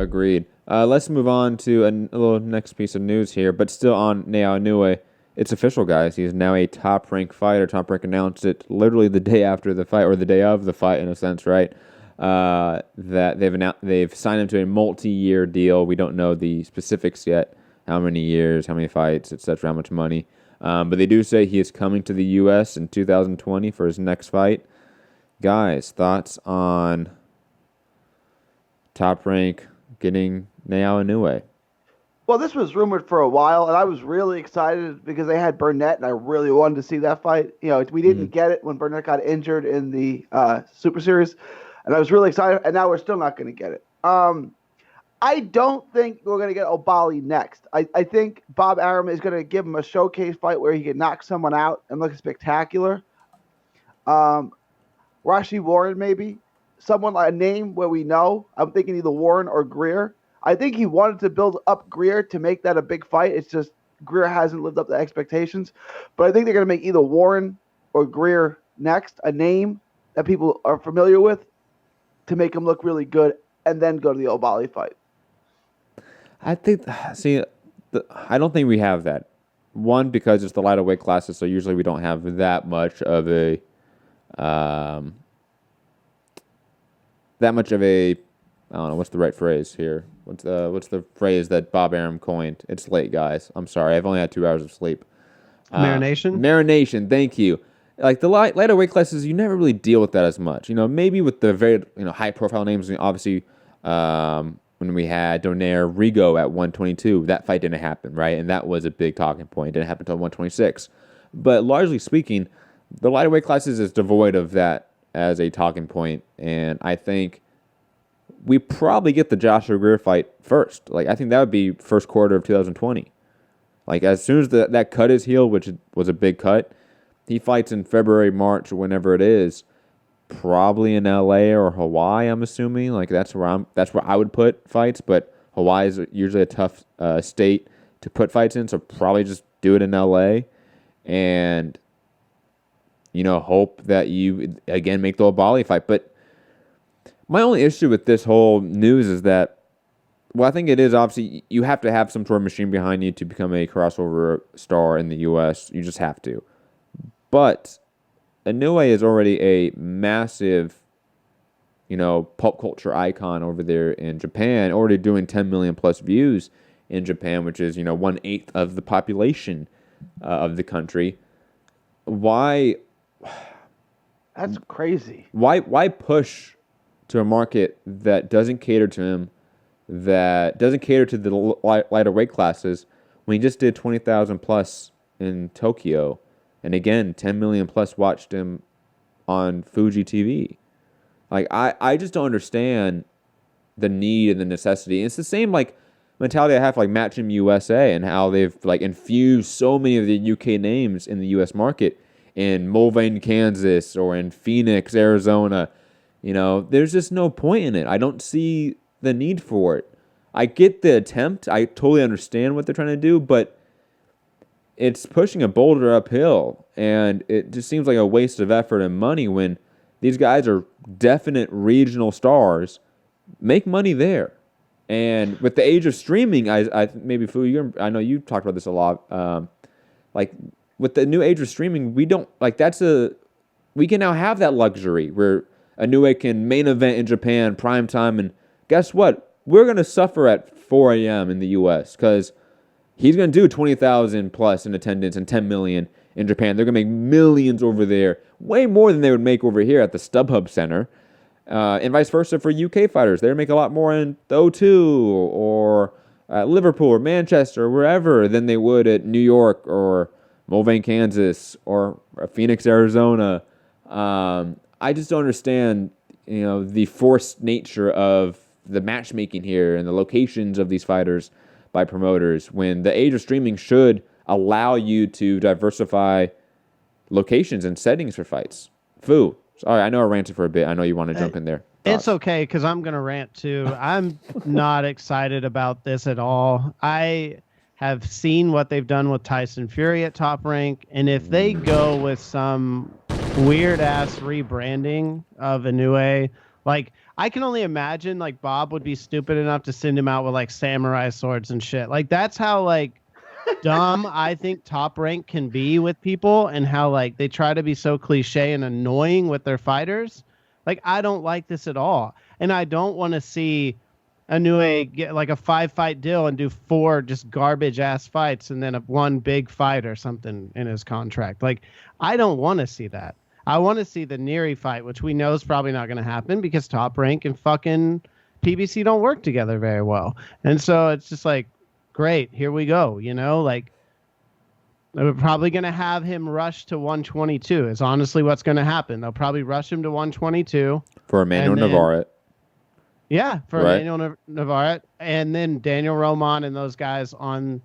Agreed. Let's move on to a little next piece of news here, but still on Naoya Inoue. It's official, guys. He's now a top-ranked fighter. Top Rank announced it literally the day after the fight, or the day of the fight, in a sense, right? That they've signed him to a multi-year deal. We don't know the specifics yet, how many years, how many fights, etc., how much money. But they do say he is coming to the U.S. in 2020 for his next fight. Guys, thoughts on Top Rank getting Naoya Inoue? Well, this was rumored for a while, and I was really excited because they had Burnett, and I really wanted to see that fight. We didn't get it when Burnett got injured in the Super Series, and I was really excited, and now we're still not going to get it. I don't think we're going to get Obali next. I think Bob Arum is going to give him a showcase fight where he can knock someone out and look spectacular. Rashi Warren, maybe. Someone like a name where we know. I'm thinking either Warren or Greer. I think he wanted to build up Greer to make that a big fight. It's just Greer hasn't lived up to expectations. But I think they're going to make either Warren or Greer next, a name that people are familiar with, to make him look really good, and then go to the Obali fight. I don't think we have that. One, because it's the lighter weight classes, so usually we don't have that much of a I don't know, what's the right phrase here? What's the phrase that Bob Arum coined? It's late, guys. I'm sorry. I've only had 2 hours of sleep. Marination? Marination, thank you. Like the lighter weight classes, you never really deal with that as much. Maybe with the very high profile names. Obviously, when we had Donaire Rigo at 122, that fight didn't happen, right? And that was a big talking point. It didn't happen until 126. But largely speaking, the lighter weight classes is devoid of that as a talking point, and I think we probably get the Joshua Greer fight first. Like, I think that would be first quarter of 2020. Like, as soon as that cut is healed, which was a big cut, he fights in February, March, whenever it is, probably in LA or Hawaii, I'm assuming. Like, that's where I would put fights, but Hawaii is usually a tough state to put fights in, so probably just do it in LA and, hope that you, again, make the Obali fight. But my only issue with this whole news is that, well, I think it is obviously you have to have some sort of machine behind you to become a crossover star in the U.S. You just have to. But Inoue is already a massive, pulp culture icon over there in Japan, already doing 10 million plus views in Japan, which is, 1/8 of the population of the country. Why? That's crazy. Why push to a market that doesn't cater to him, that doesn't cater to the lighter weight classes, when he just did 20,000 plus in Tokyo, and again 10 million plus watched him on Fuji TV? Like, I just don't understand the need and the necessity. And it's the same mentality I have for Match Gym USA and how they've infused so many of the UK names in the US market in Mulvane, Kansas, or in Phoenix, Arizona. There's just no point in it. I don't see the need for it. I get the attempt. I totally understand what they're trying to do, but it's pushing a boulder uphill, and it just seems like a waste of effort and money when these guys are definite regional stars. Make money there. And with the age of streaming, I maybe Fu, I know you talked about this a lot. With the new age of streaming, we don't we can now have that luxury where Inoue can main event in Japan, prime time, and guess what? We're going to suffer at 4 a.m. in the U.S. because he's going to do 20,000 plus in attendance and 10 million in Japan. They're going to make millions over there, way more than they would make over here at the StubHub Center. And vice versa for UK fighters. They make a lot more in the O2 or Liverpool or Manchester or wherever than they would at New York or Mulvane, Kansas or Phoenix, Arizona. I just don't understand, the forced nature of the matchmaking here and the locations of these fighters by promoters when the age of streaming should allow you to diversify locations and settings for fights. Fu, sorry, I know I ranted for a bit. I know you want to jump in there. It's okay, because I'm going to rant too. I'm not excited about this at all. I have seen what they've done with Tyson Fury at Top Rank, and if they go with some weird-ass rebranding of Inoue, I can only imagine like Bob would be stupid enough to send him out with like samurai swords and shit. Like that's how like dumb I think Top Rank can be with people, and how like they try to be so cliche and annoying with their fighters. Like I don't like this at all, and I don't want to see Inoue get like a 5-fight deal and do 4 just garbage ass fights and then one big fight or something in his contract. Like I don't want to see that. I want to see the Neri fight, which we know is probably not going to happen because Top Rank and fucking PBC don't work together very well. And so it's just like, great, here we go. You know, like they're probably going to have him rush to 122 is honestly what's going to happen. They'll probably rush him to 122. For Emmanuel Navarrete. Yeah, for right. Emmanuel Navarrete. And then Daniel Roman and those guys on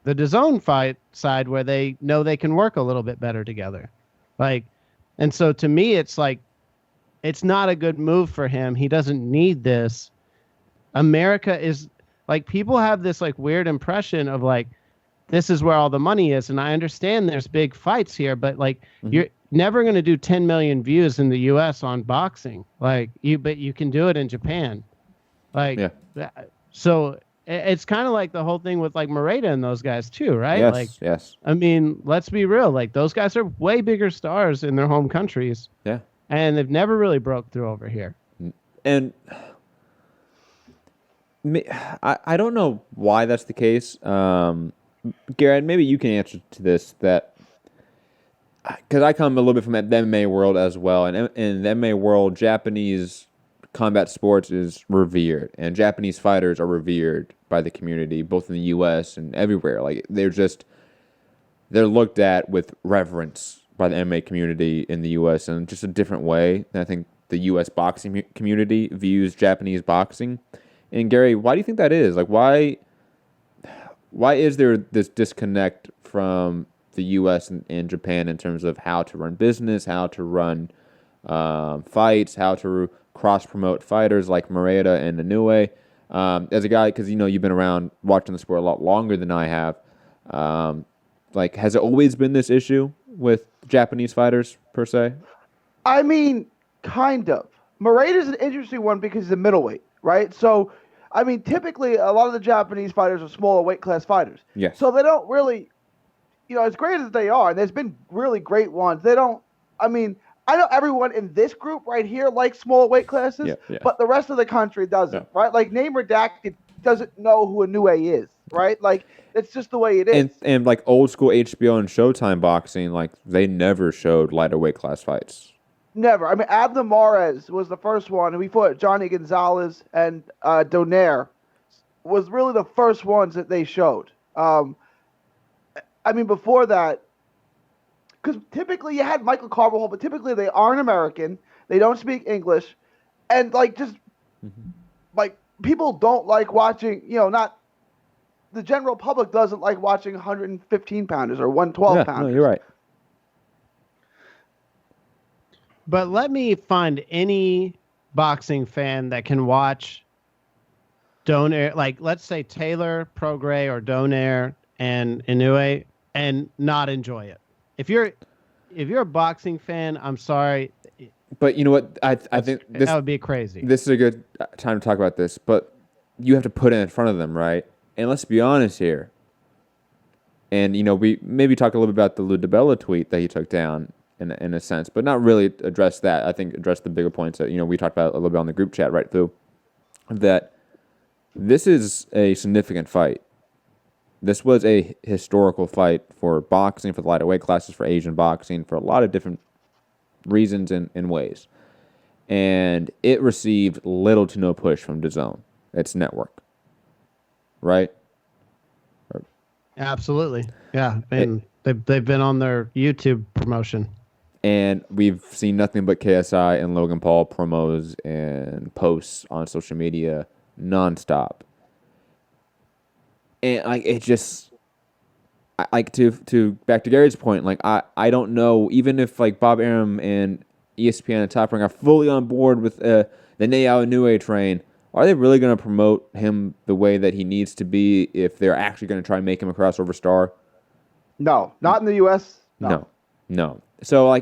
the DAZN fight side where they know they can work a little bit better together. Like, and so to me, it's like, it's not a good move for him. He doesn't need this. America is like, people have this like weird impression of like, this is where all the money is. And I understand there's big fights here, but like you're never going to do 10 million views in the US on boxing. Like but you can do it in Japan. Like, so it's kind of like the whole thing with like Moreta and those guys too, right? Yes, like, yes. I mean, let's be real. Like those guys are way bigger stars in their home countries. Yeah. And they've never really broke through over here. And I don't know why that's the case. Garrett, maybe you can answer to this, that because I come a little bit from the MMA world as well. And in the MMA world, Japanese combat sports is revered, and Japanese fighters are revered by the community, both in the U.S. and everywhere. Like they're looked at with reverence by the MMA community in the U.S. in just a different way than I think the U.S. boxing community views Japanese boxing. And Gary, why do you think that is? Like why is there this disconnect from the U.S. and Japan in terms of how to run business, how to run fights, how to cross-promote fighters like Moreta and Inoue? As a guy, because you've been around watching the sport a lot longer than I have, like has it always been this issue with Japanese fighters per se? I mean, kind of. Moreta's an interesting one because he's a middleweight, right? So, I mean, typically a lot of the Japanese fighters are smaller weight class fighters. Yes. So they don't really, as great as they are, and there's been really great ones, I know everyone in this group right here likes smaller weight classes, but the rest of the country doesn't, right? Like, Name Redacted doesn't know who Inoue is, right? Like, it's just the way it is. And like old school HBO and Showtime boxing, like they never showed lighter weight class fights. Never. I mean, Abner Mares was the first one, and we fought Johnny Gonzalez and Donaire was really the first ones that they showed. I mean, before that, because typically you had Michael Carvajal, but typically they aren't American. They don't speak English. And, like, like, people don't like watching, the general public doesn't like watching 115-pounders or 112-pounders. No, you're right. But let me find any boxing fan that can watch Donaire, like, let's say Taylor, Prograis, or Donaire and Inoue, and not enjoy it. If you're a boxing fan, I'm sorry. But you know what? I think that would be crazy. This is a good time to talk about this, but you have to put it in front of them, right? And let's be honest here. And we maybe talk a little bit about the Lou DiBella tweet that he took down in a sense, but not really address that. I think address the bigger points that we talked about a little bit on the group chat, right, Lou? That this is a significant fight. This was a historical fight for boxing, for the lighter weight classes, for Asian boxing, for a lot of different reasons and ways. And it received little to no push from DAZN, its network. Right? Absolutely. Yeah. And they've been on their YouTube promotion. And we've seen nothing but KSI and Logan Paul promos and posts on social media nonstop. And it just, to back to Gary's point, I don't know, even if Bob Arum and ESPN and Top Rank are fully on board with the Naoya Inoue train, are they really going to promote him the way that he needs to be if they're actually going to try and make him a crossover star? No, not in the U.S. No. So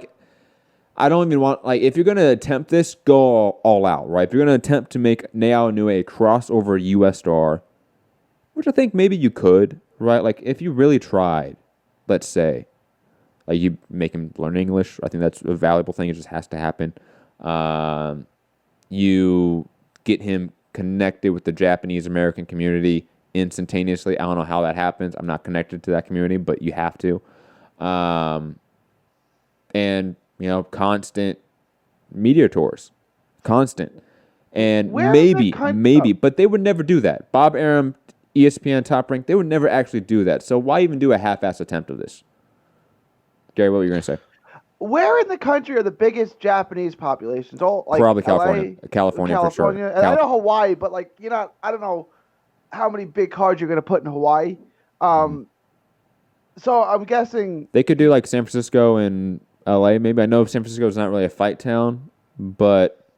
I don't even want, like, if you're going to attempt this, go all out, right? If you're going to attempt to make Naoya Inoue a crossover U.S. star, which I think maybe you could, right? Like, if you really tried, let's say, like, you make him learn English. I think that's a valuable thing. It just has to happen. You get him connected with the Japanese American community instantaneously. I don't know how that happens. I'm not connected to that community, but you have to. And, constant media tours. Constant. And maybe, but they would never do that. Bob Arum, ESPN Top Rank, they would never actually do that. So why even do a half-ass attempt of this? Gary, what were you going to say? Where in the country are the biggest Japanese populations? Probably California. LA, California for sure. And I know Hawaii, but I don't know how many big cards you're going to put in Hawaii. So I'm guessing they could do like San Francisco and LA. Maybe. I know San Francisco is not really a fight town, but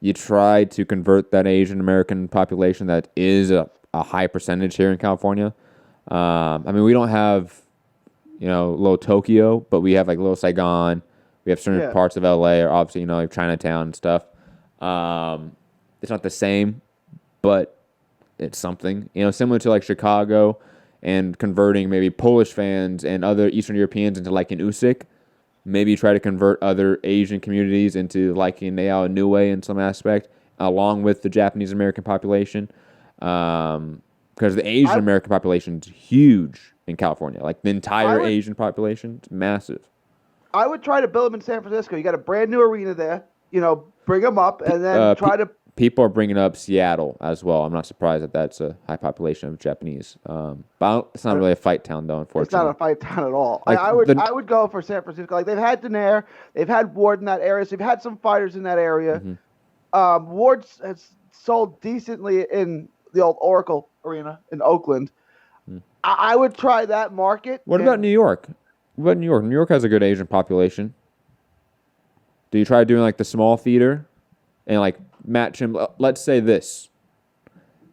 you try to convert that Asian American population that is a high percentage here in California. We don't have little Tokyo, but we have like little Saigon. We have certain parts of LA, or obviously like Chinatown and stuff. It's not the same, but it's something similar to like Chicago, and converting maybe Polish fans and other Eastern Europeans into liking Usyk. Maybe try to convert other Asian communities into liking Naoya Inoue in some aspect, along with the Japanese American population, because the Asian American population is huge in California. Like the entire Asian population, it's massive. I would try to build them in San Francisco. You got a brand new arena there. Bring them up and then try to. People are bringing up Seattle as well. I'm not surprised that that's a high population of Japanese. But it's not really a fight town, though, unfortunately. It's not a fight town at all. Like I would go for San Francisco. Like they've had Daenerys, they've had Ward in that area, so they've had some fighters in that area. Mm-hmm. Ward has sold decently in the old Oracle Arena in Oakland. I would try that market. What about New York? What about New York? New York has a good Asian population. Do you try doing like the small theater and like match him? Let's say this: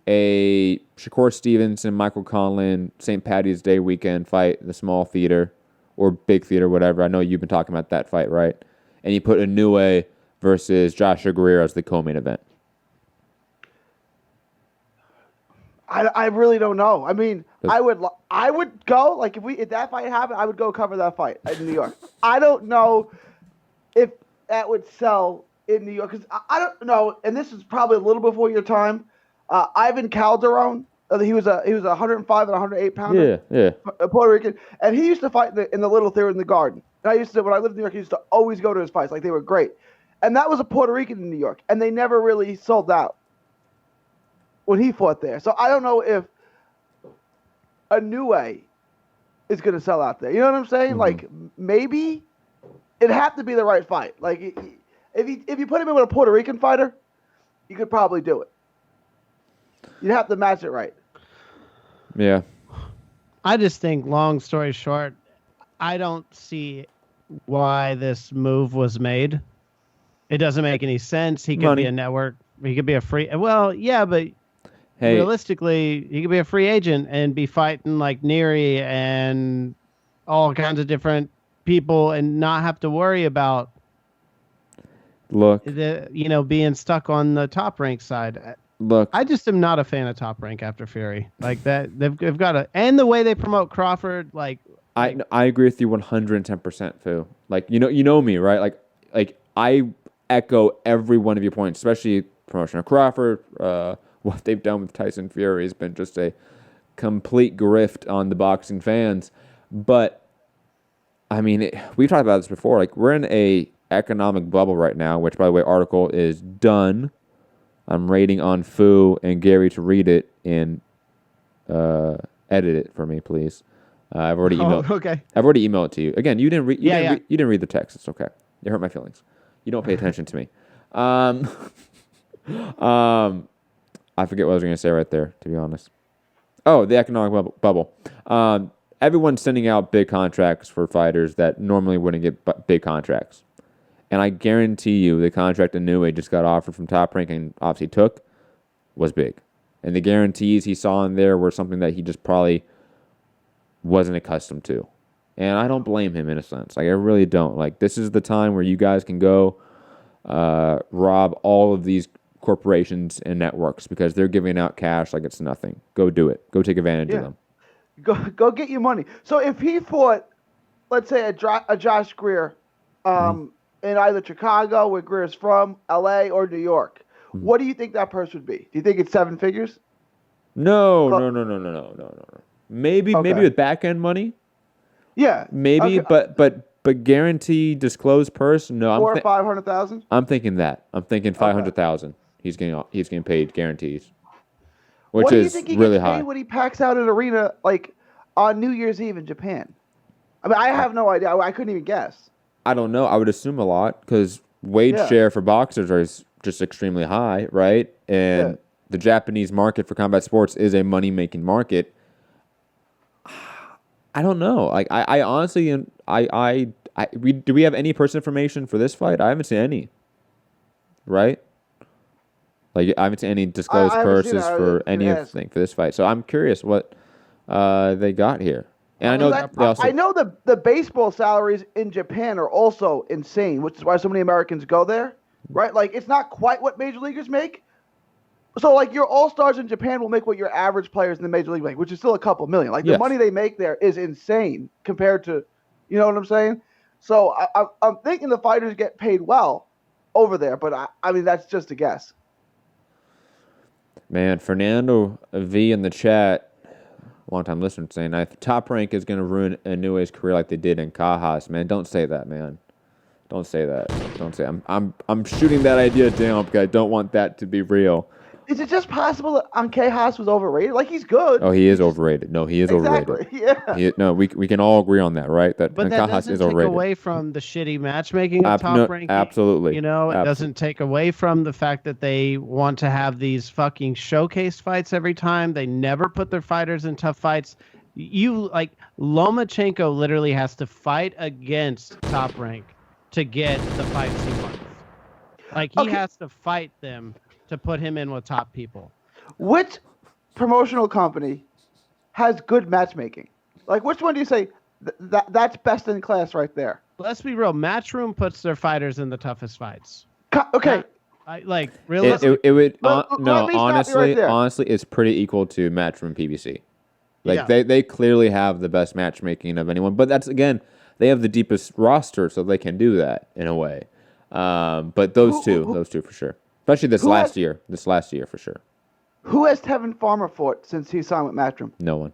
a Shakur Stevenson, Michael Conlon, St. Patty's Day weekend fight, the small theater or big theater, whatever. I know you've been talking about that fight, right? And you put Inoue versus Joshua Guerrero as the co-main event. I really don't know. I mean, I would go, like if that fight happened, I would go cover that fight in New York. I don't know if that would sell in New York, because I don't know, and this is probably a little before your time. Ivan Calderon, he was a 105 and 108 pounder, a Puerto Rican, and he used to fight in the little theater in the Garden. And when I lived in New York, I used to always go to his fights, like they were great. And that was a Puerto Rican in New York, and they never really sold out when he fought there. So I don't know if Inoue is going to sell out there. You know what I'm saying? Mm-hmm. Like maybe it'd have to be the right fight. Like if you put him in with a Puerto Rican fighter, you could probably do it. You'd have to match it right. Yeah. I just think, long story short, I don't see why this move was made. It doesn't make any sense. He could be a network. He could be a free. Well, yeah, but realistically, he could be a free agent and be fighting like Neary and all kinds of different people and not have to worry about being stuck on the Top Rank side. Look, I just am not a fan of Top Rank after Fury. Like that, they've got to, and the way they promote Crawford, I agree with you 110%, Phil. Like you know me, right? Like I echo every one of your points, especially promotion of Crawford. What they've done with Tyson Fury has been just a complete grift on the boxing fans. But I mean, we've talked about this before. Like we're in a economic bubble right now, which, by the way, article is done. I'm waiting on Fu and Gary to read it and edit it for me, please. I've already emailed. Okay. I've already emailed it to you. Again, you didn't read. You didn't read the text. It's okay. You hurt my feelings. You don't pay attention to me. I forget what I was going to say right there, to be honest. Oh, the economic bubble. Everyone's sending out big contracts for fighters that normally wouldn't get big contracts. And I guarantee you the contract Inoue just got offered from Top Rank and obviously took was big. And the guarantees he saw in there were something that he just probably wasn't accustomed to. And I don't blame him in a sense. Like, I really don't. Like, this is the time where you guys can go rob all of these corporations and networks because they're giving out cash like it's nothing. Go do it. Go take advantage of them. Go get your money. So if he fought, let's say, a Josh Greer in either Chicago, where Greer's from, LA, or New York, what do you think that purse would be? Do you think it's 7 figures? No. Maybe with back end money. Yeah. Maybe, okay. but guaranteed disclosed purse. No, or 500,000. I'm thinking that. I'm thinking 500,000. He's getting paid guarantees, which what do you is think he really gets paid high. when he packs out an arena like on New Year's Eve in Japan? I mean, I have no idea. I couldn't even guess. I don't know. I would assume a lot because wage share for boxers is just extremely high, right? And the Japanese market for combat sports is a money-making market. I don't know. Like I honestly, do we have any purse information for this fight? I haven't seen any. Right? Like I haven't seen any disclosed purses for anything for this fight. So I'm curious what they got here. And I know the baseball salaries in Japan are also insane, which is why so many Americans go there. Right? Like it's not quite what major leaguers make. So, like, your all-stars in Japan will make what your average players in the major league make, which is still a couple million. Like, the money they make there is insane compared to, you know what I'm saying? So, I'm thinking the fighters get paid well over there, but, I mean, that's just a guess. Man, Fernando V in the chat, long-time listener, saying, Top Rank is going to ruin Inoue's career like they did in Ancajas. Man, don't say that, man. Don't say that. Don't say I'm shooting that idea down because I don't want that to be real. Is it just possible that Ancajas was overrated? Like, he's good. Oh, he is overrated. No, he is overrated. Yeah. We can all agree on that, right? That but that doesn't take away from the shitty matchmaking of Top Rank. Absolutely. You know, it doesn't take away from the fact that they want to have these fucking showcase fights every time. They never put their fighters in tough fights. Lomachenko literally has to fight against Top Rank to get the fights he wants. Like, he has to fight them to put him in with top people. Which promotional company has good matchmaking? Like, which one do you say that's best in class right there? Let's be real. Matchroom puts their fighters in the toughest fights. Okay. Realistically. It would honestly, it's pretty equal to Matchroom PBC. Like they clearly have the best matchmaking of anyone, but that's again, they have the deepest roster, so they can do that in a way. But those two for sure. Especially this last year for sure. Who has Tevin Farmer fought since he signed with Matchroom? No one.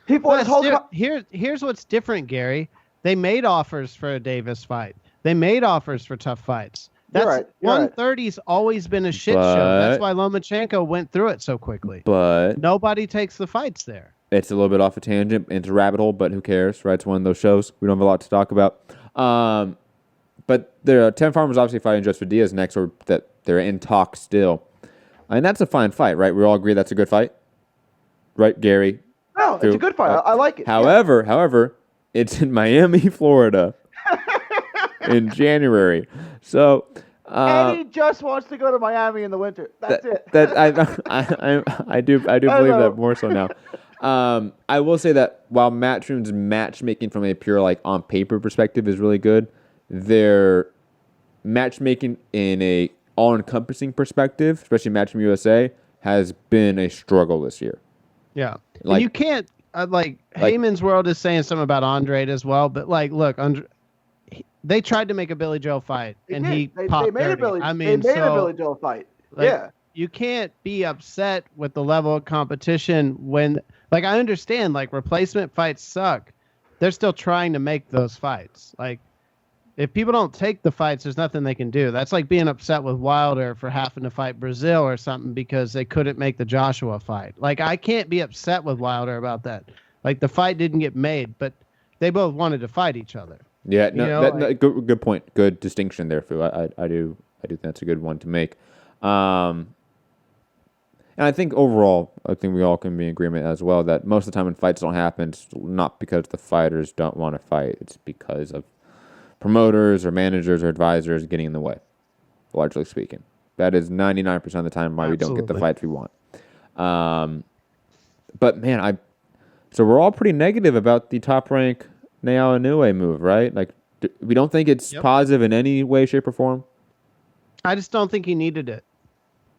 He fought his whole Here's what's different, Gary. They made offers for a Davis fight. They made offers for tough fights. That's right. 130's always been a shit show. That's why Lomachenko went through it so quickly. But nobody takes the fights there. It's a little bit off a tangent into a rabbit hole, but who cares, right? It's one of those shows. We don't have a lot to talk about. But there are 10 farmers obviously fighting Joseph Diaz next, or that they're in talk still. And that's a fine fight, right? We all agree that's a good fight? Right, Gary? No, it's a good fight. I like it. However, it's in Miami, Florida in January. So and he just wants to go to Miami in the winter. That's it. I do believe that more so now. I will say that while Matchroom's matchmaking from a pure on paper perspective is really good, their matchmaking in a all-encompassing perspective, especially Matchroom USA, has been a struggle this year. Yeah, and you can't Heyman's World is saying something about Andrade as well, but look, they tried to make a Billy Joe fight, and he popped they made 30. a Billy Joe fight. You can't be upset with the level of competition when, I understand, replacement fights suck. They're still trying to make those fights. If people don't take the fights, there's nothing they can do. That's like being upset with Wilder for having to fight Brazil or something because they couldn't make the Joshua fight. I can't be upset with Wilder about that. The fight didn't get made, but they both wanted to fight each other. Yeah, good point. Good distinction there, Fu. I do think that's a good one to make. And I think overall, we all can be in agreement as well that most of the time when fights don't happen, it's not because the fighters don't want to fight. It's because of promoters or managers or advisors getting in the way, largely speaking. That is 99% of the time why we don't get the fights we want. But man, So we're all pretty negative about the Top Rank Naoya Inoue move, right? Like, we don't think it's positive in any way, shape, or form. I just don't think he needed it.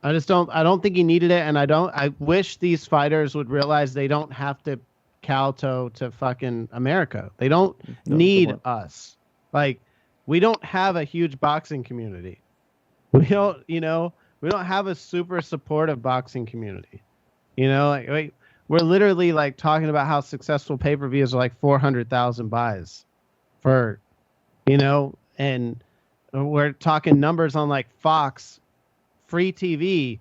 I don't think he needed it, and I wish these fighters would realize they don't have to kowtow to fucking America. They don't need us. Like, we don't have a huge boxing community. We don't have a super supportive boxing community. Like we're literally like talking about how successful pay-per-views are like 400,000 buys for, and we're talking numbers on like Fox free TV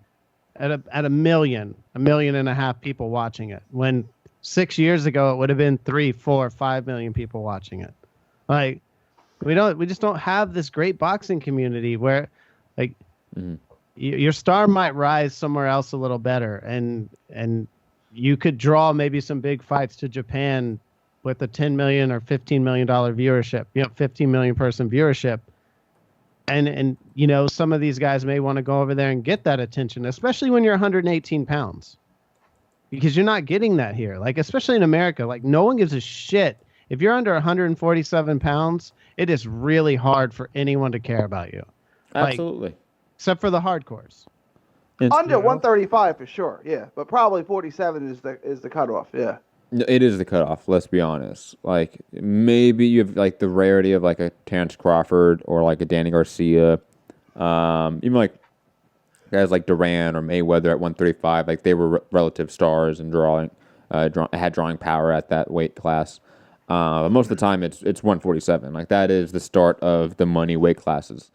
at a million and a half people watching it, when 6 years ago it would have been 3, 4, 5 million people watching it. Like, we just don't have this great boxing community where, like, your star might rise somewhere else a little better, and you could draw maybe some big fights to Japan with a $10 million or $15 million viewership, 15 million person viewership. And some of these guys may want to go over there and get that attention, especially when you're 118 pounds, because you're not getting that here. Like, especially in America, like, no one gives a shit. If you're under 147 pounds, it is really hard for anyone to care about you. Absolutely. Like, except for the hardcores. Under 135 for sure, yeah. But probably 47 is the cutoff, yeah. It is the cutoff, let's be honest. Like, maybe you have, like, the rarity of, like, a Terrence Crawford or, like, a Danny Garcia. Even, like, guys like Duran or Mayweather at 135. Like, they were relative stars and had drawing power at that weight class. But most of the time, it's 147. Like, that is the start of the money weight classes.